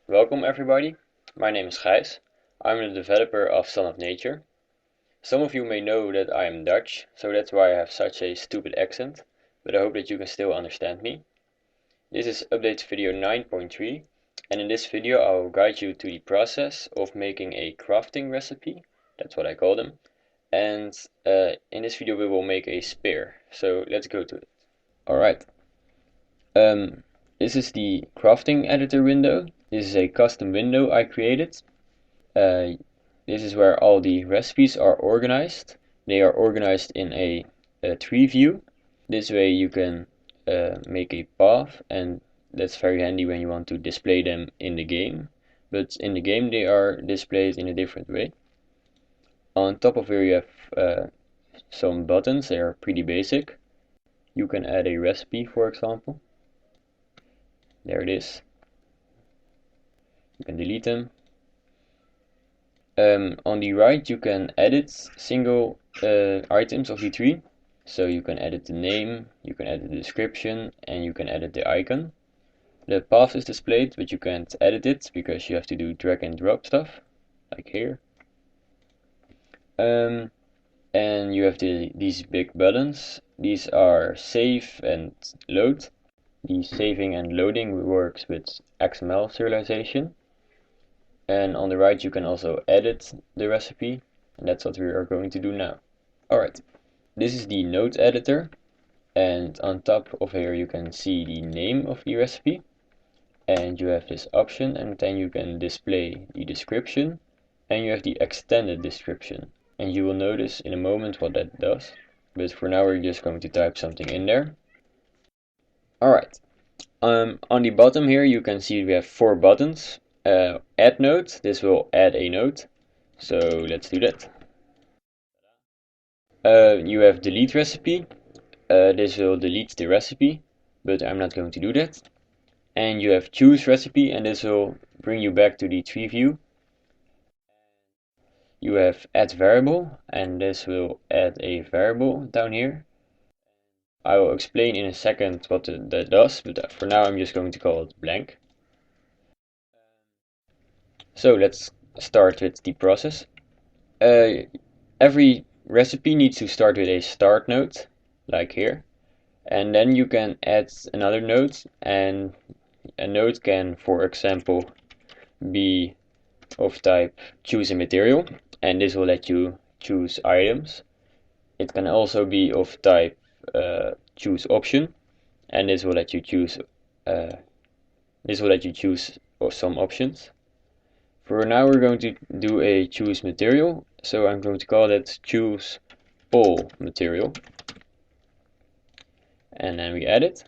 Welcome everybody, my name is Gijs. I'm the developer of Son of Nature. Some of you may know that I am Dutch, so that's why I have such a stupid accent, but I hope that you can still understand me. This is update video 9.3, and in this video I will guide you to the process of making a crafting recipe, that's what I call them, and in this video we will make a spear, so let's go to it. Alright, this is the crafting editor window. This is a custom window I created. This is where all the recipes are organized. They are organized in a tree view. This way you can make a path, and that's very handy when you want to display them in the game. But in the game they are displayed in a different way. On top of here you have some buttons. They are pretty basic. You can add a recipe, for example. There it is. You can delete them. On the right you can edit single items of the tree. So you can edit the name, you can edit the description, and you can edit the icon. The path is displayed, but you can't edit it because you have to do drag and drop stuff, like here. And you have these big buttons. These are save and load. The saving and loading works with XML serialization. And on the right you can also edit the recipe, and that's what we are going to do now. Alright, this is the node editor, and on top of here you can see the name of the recipe, and you have this option, and then you can display the description, and you have the extended description, and you will notice in a moment what that does, but for now we're just going to type something in there. Alright, on the bottom here you can see we have 4 buttons. Add node, this will add a node, so let's do that. You have delete recipe, this will delete the recipe, but I'm not going to do that. And you have choose recipe, and this will bring you back to the tree view. You have add variable, and this will add a variable down here. I will explain in a second what that does, but for now I'm just going to call it blank. So let's start with the process. Every recipe needs to start with a start node, like here, and then you can add another node, and a node can, for example, be of type choose a material, and this will let you choose items. It can also be of type choose option, and this will let you choose some options. For now we're going to do a choose material, so I'm going to call it choose all material. And then we add it,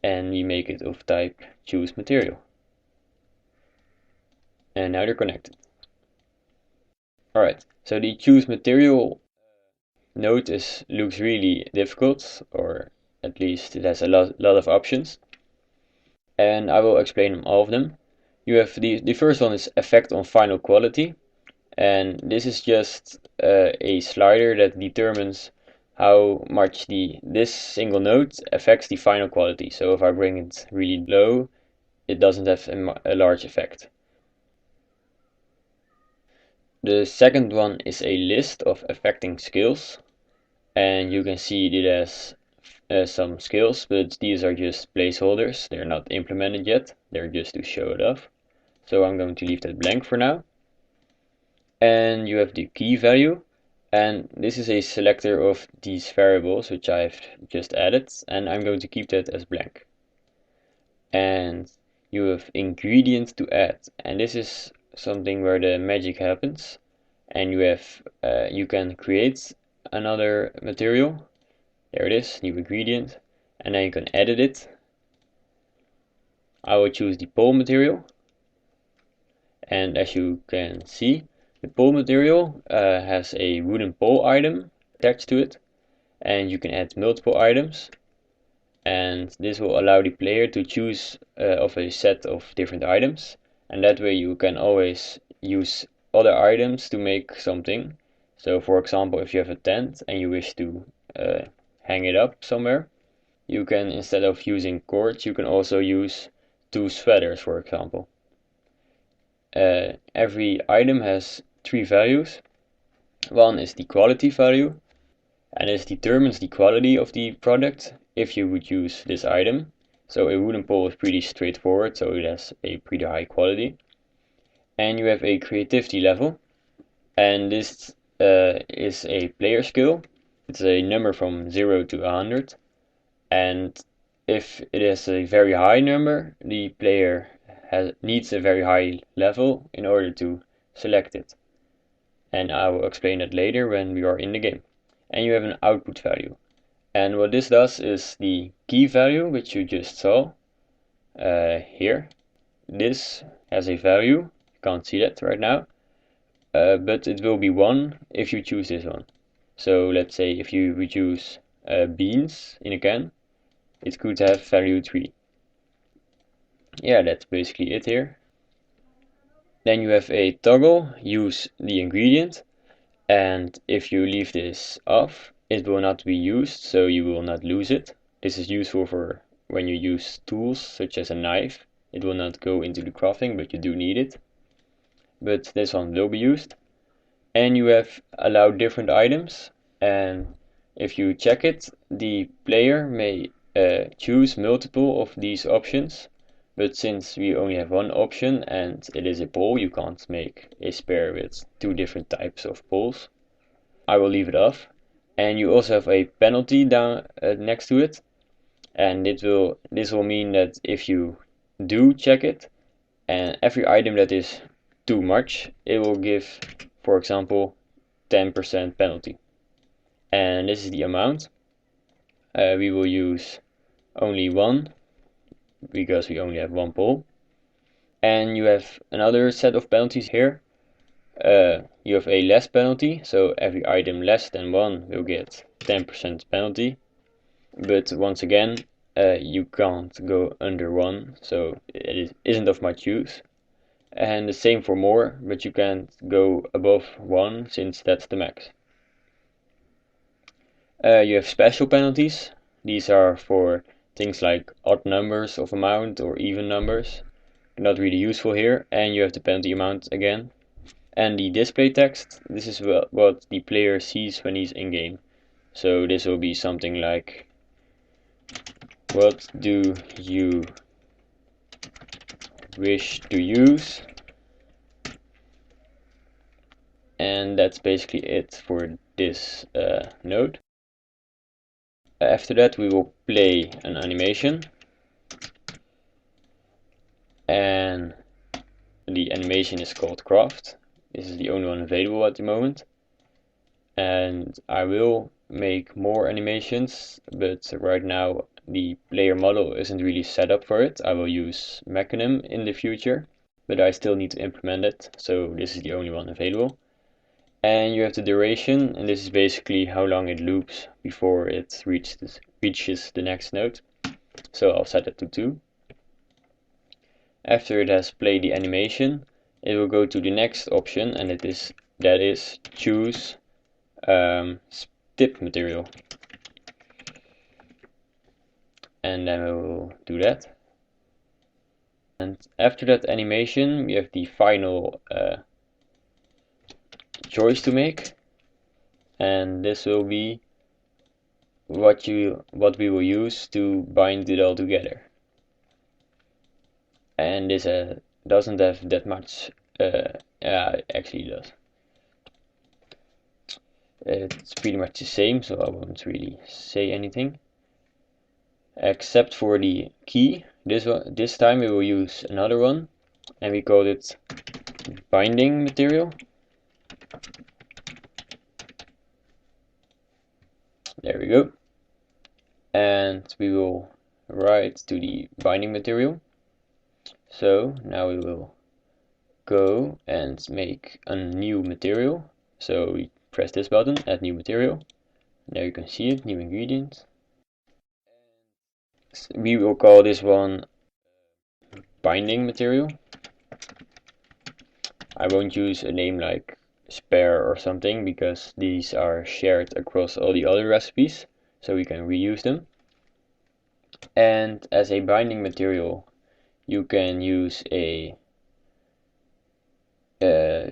and we make it of type choose material. And now they're connected. Alright, so the choose material node looks really difficult, or at least it has a lot of options. And I will explain all of them. You have the first one is effect on final quality, and this is just a slider that determines how much this single node affects the final quality. So if I bring it really low, it doesn't have a large effect. The second one is a list of affecting skills, and you can see it has some skills, but these are just placeholders. They're not implemented yet, they're just to show it off. So I'm going to leave that blank for now. And you have the key value, and this is a selector of these variables which I've just added, and I'm going to keep that as blank. And you have ingredient to add, and this is something where the magic happens, and you can create another material. There it is, new ingredient, and then you can edit it. I will choose the pole material, and as you can see, the pole material has a wooden pole item attached to it, and you can add multiple items, and this will allow the player to choose of a set of different items, and that way you can always use other items to make something. So for example, if you have a tent and you wish to hang it up somewhere, you can, instead of using cords, you can also use 2 sweaters, for example. every item has three values. One is the quality value, and this determines the quality of the product if you would use this item. So a wooden pole is pretty straightforward, so it has a pretty high quality. And you have a creativity level, and this is a player skill. It's a number from 0 to 100, and if it is a very high number, the player needs a very high level in order to select it. And I will explain that later when we are in the game. And you have an output value. And what this does is the key value, which you just saw here. This has a value, you can't see that right now, but it will be 1 if you choose this one. So let's say if you would use beans in a can, it could have value 3. Yeah, that's basically it here. Then you have a toggle, use the ingredient, and if you leave this off, it will not be used, so you will not lose it. This is useful for when you use tools such as a knife. It will not go into the crafting, but you do need it. But this one will be used. And you have allowed different items, and if you check it, the player may choose multiple of these options, but since we only have one option and it is a pole, you can't make a spare with 2 different types of poles. I will leave it off. And you also have a penalty down next to it, and this will mean that if you do check it, and every item that is too much, it will give, for example, 10% penalty. And this is the amount. We will use only 1 because we only have 1 pole. And you have another set of penalties here. You have a less penalty, so every item less than 1 will get 10% penalty. But once again, you can't go under 1, so it isn't of much use. And the same for more, but you can't go above 1 since that's the max. You have special penalties. These are for things like odd numbers of amount or even numbers. Not really useful here. And you have the penalty amount again. And the display text, this is what the player sees when he's in game. So this will be something like, what do you wish to use? And that's basically it for this node. After that we will play an animation, and the animation is called craft. This is the only one available at the moment, and I will make more animations, but right now the player model isn't really set up for it. I will use Mechanim in the future, but I still need to implement it, so this is the only one available. And you have the duration, and this is basically how long it loops before it reaches the next node. So I'll set it to 2. After it has played the animation, it will go to the next option, and that is choose tip material. And then we will do that. And after that animation, we have the final choice to make, and this will be what we will use to bind it all together. And this doesn't have that much, yeah, it actually does. It's pretty much the same, so I won't really say anything. Except for the key, this time we will use another one, and we call it binding material. There we go. And we will write to the binding material. So now we will go and make a new material. So we press this button, add new material. There you can see it, new ingredient. We will call this one binding material. I won't use a name like spare or something because these are shared across all the other recipes, so we can reuse them. And as a binding material, you can use a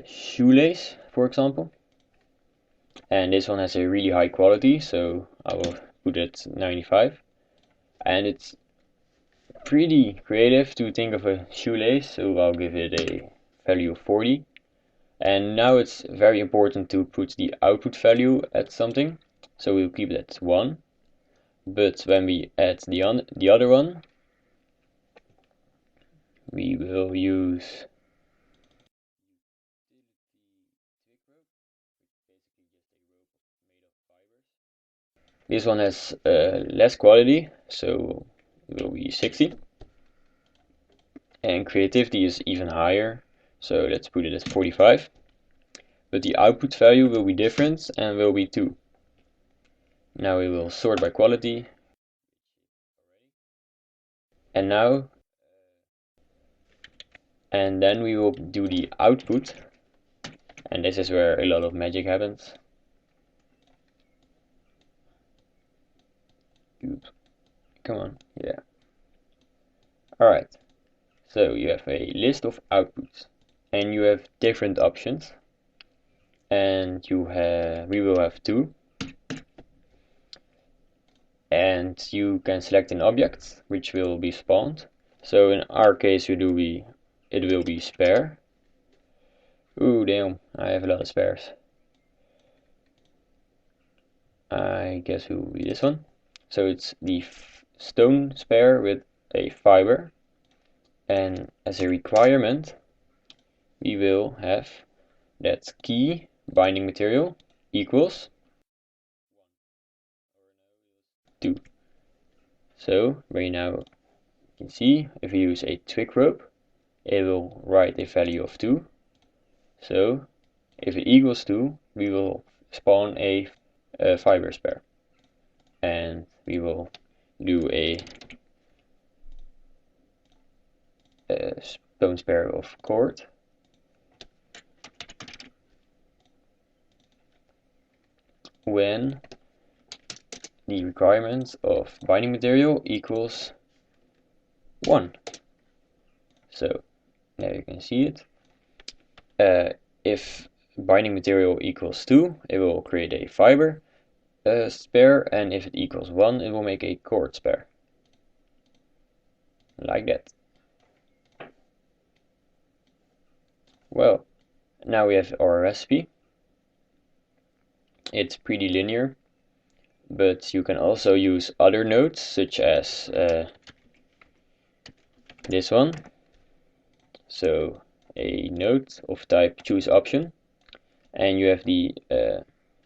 shoelace, for example. And this one has a really high quality, so I will put it 95. And it's pretty creative to think of a shoelace, so I'll give it a value of 40. And now it's very important to put the output value at something, so we'll keep it at 1. But when we add the other one, we will use this one has less quality, so it will be 60. And creativity is even higher, so let's put it at 45. But the output value will be different and will be 2. Now we will sort by quality. And then we will do the output. And this is where a lot of magic happens. Oops. Come on, yeah. Alright, so you have a list of outputs. And you have different options. And we will have 2. And you can select an object which will be spawned. So in our case it will be spare. Ooh, damn, I have a lot of spares. I guess it will be this one. So it's the stone spare with a fiber. And as a requirement, we will have that key binding material equals 2. So right now you can see if we use a twig rope, it will write a value of 2. So if it equals 2, we will spawn a fiber spare. And we will do a stone spare of cord. When the requirement of binding material equals 1. So now you can see it. If binding material equals 2, it will create a fiber spare, and if it equals 1, it will make a cord spare. Like that. Well, now we have our recipe. It's pretty linear, but you can also use other nodes, such as this one. So a node of type choose option, and you have the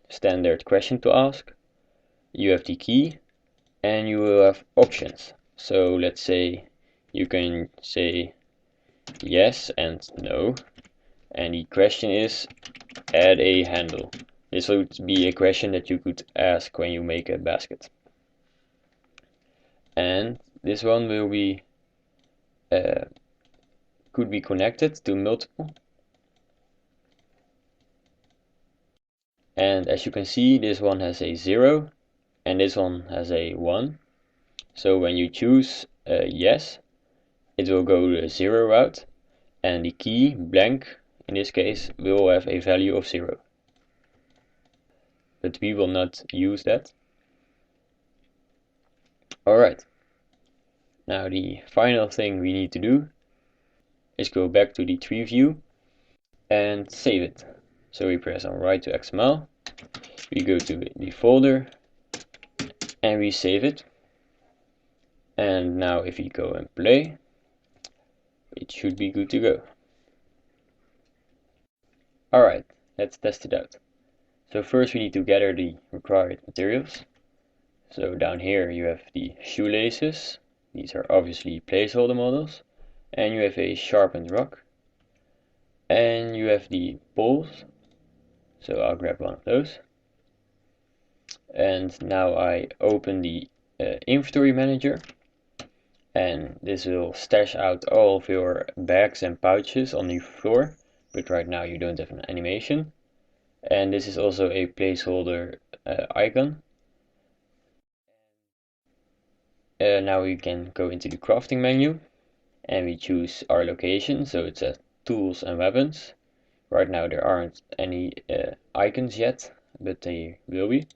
standard question to ask, you have the key, and you will have options. So let's say you can say yes and no, and the question is add a handle. This would be a question that you could ask when you make a basket. And this one will be could be connected to multiple. And as you can see, this one has a 0 and this one has a 1. So when you choose yes, it will go the 0 route, and the key blank in this case will have a value of 0. But we will not use that. Alright, now the final thing we need to do is go back to the tree view and save it. So we press on write to XML, we go to the folder and we save it. And now if we go and play, it should be good to go. Alright, let's test it out. So first we need to gather the required materials. So down here you have the shoelaces. These are obviously placeholder models. And you have a sharpened rock. And you have the poles. So I'll grab one of those. And now I open the inventory manager. And this will stash out all of your bags and pouches on the floor. But right now you don't have an animation. And this is also a placeholder icon. Now we can go into the crafting menu and we choose our location, so it's tools and weapons. Right now there aren't any icons yet, but they will be.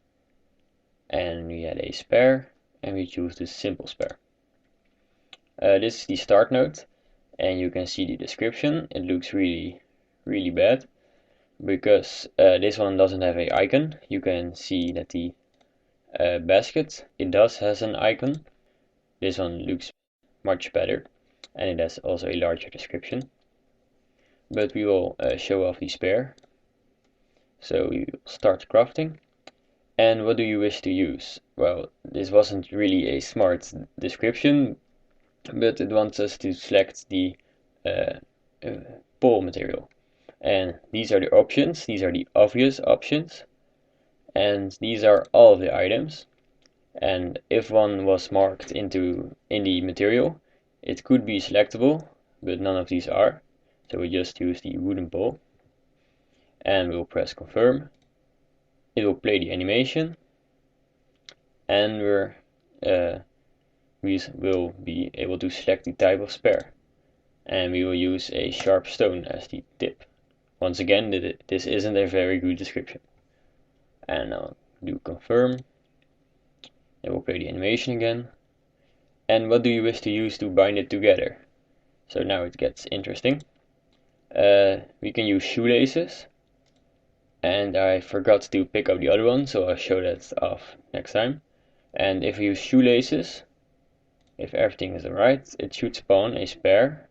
And we add a spare, and we choose the simple spare. This is the start node, and you can see the description. It looks really bad because this one doesn't have an icon. You can see that the basket, it does has an icon. This one looks much better, and it has also a larger description. But we will show off the spare. So we will start crafting. And what do you wish to use? Well, this wasn't really a smart description, but it wants us to select the pole material. And these are the options, these are the obvious options, and these are all of the items. And if one was marked in the material, it could be selectable, but none of these are. So we just use the wooden pole, and we'll press confirm. It will play the animation, and we will be able to select the type of spare. And we will use a sharp stone as the tip. Once again, this isn't a very good description. And I'll do confirm. It will play the animation again. And what do you wish to use to bind it together? So now it gets interesting. We can use shoelaces. And I forgot to pick up the other one, so I'll show that off next time. And if we use shoelaces, if everything is alright, it should spawn a spare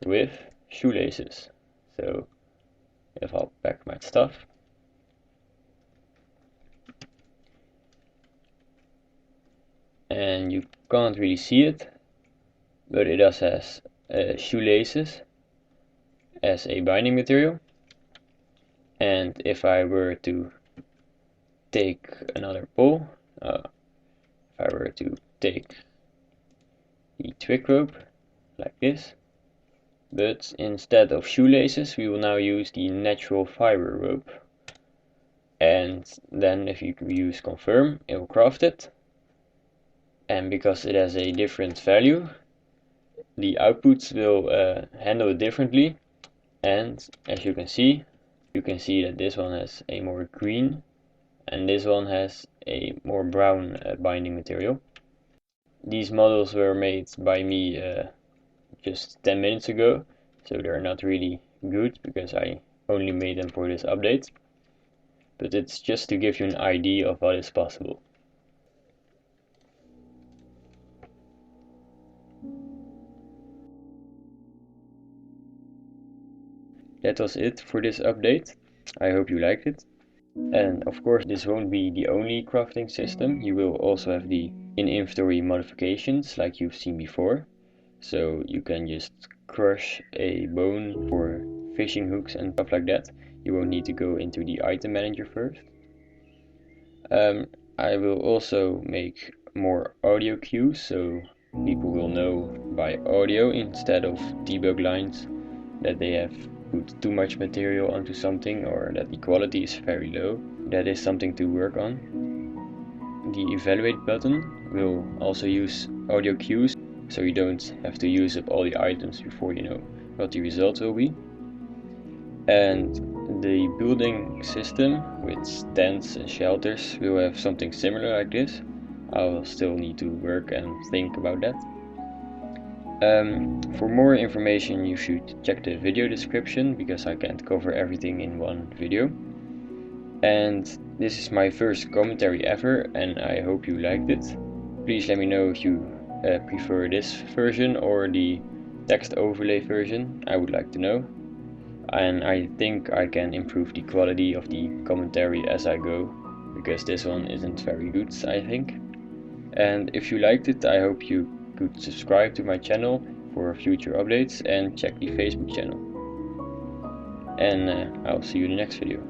with shoelaces. So if I'll pack my stuff, and you can't really see it, but it does has shoelaces as a binding material. And if I were to take another pole, if I were to take the twig rope like this, but instead of shoelaces we will now use the natural fiber rope. And then if you use confirm, it will craft it. And because it has a different value, the outputs will handle it differently. And as you can see that this one has a more green and this one has a more brown binding material. These models were made by me just 10 minutes ago, so they're not really good because I only made them for this update. But it's just to give you an idea of what is possible. That was it for this update. I hope you liked it. And of course this won't be the only crafting system. You will also have the in-inventory modifications like you've seen before. So you can just crush a bone for fishing hooks and stuff like that. You won't need to go into the item manager first. I will also make more audio cues so people will know by audio instead of debug lines that they have put too much material onto something or that the quality is very low. That is something to work on. The evaluate button will also use audio cues, so you don't have to use up all the items before you know what the result will be. And the building system with tents and shelters will have something similar like this. I will still need to work and think about that. For more information you should check the video description because I can't cover everything in one video. And this is my first commentary ever and I hope you liked it. Please let me know if you prefer this version or the text overlay version. I would like to know. And I think I can improve the quality of the commentary as I go, because this one isn't very good, I think. And if you liked it, I hope you could subscribe to my channel for future updates and check the Facebook channel. And I'll see you in the next video.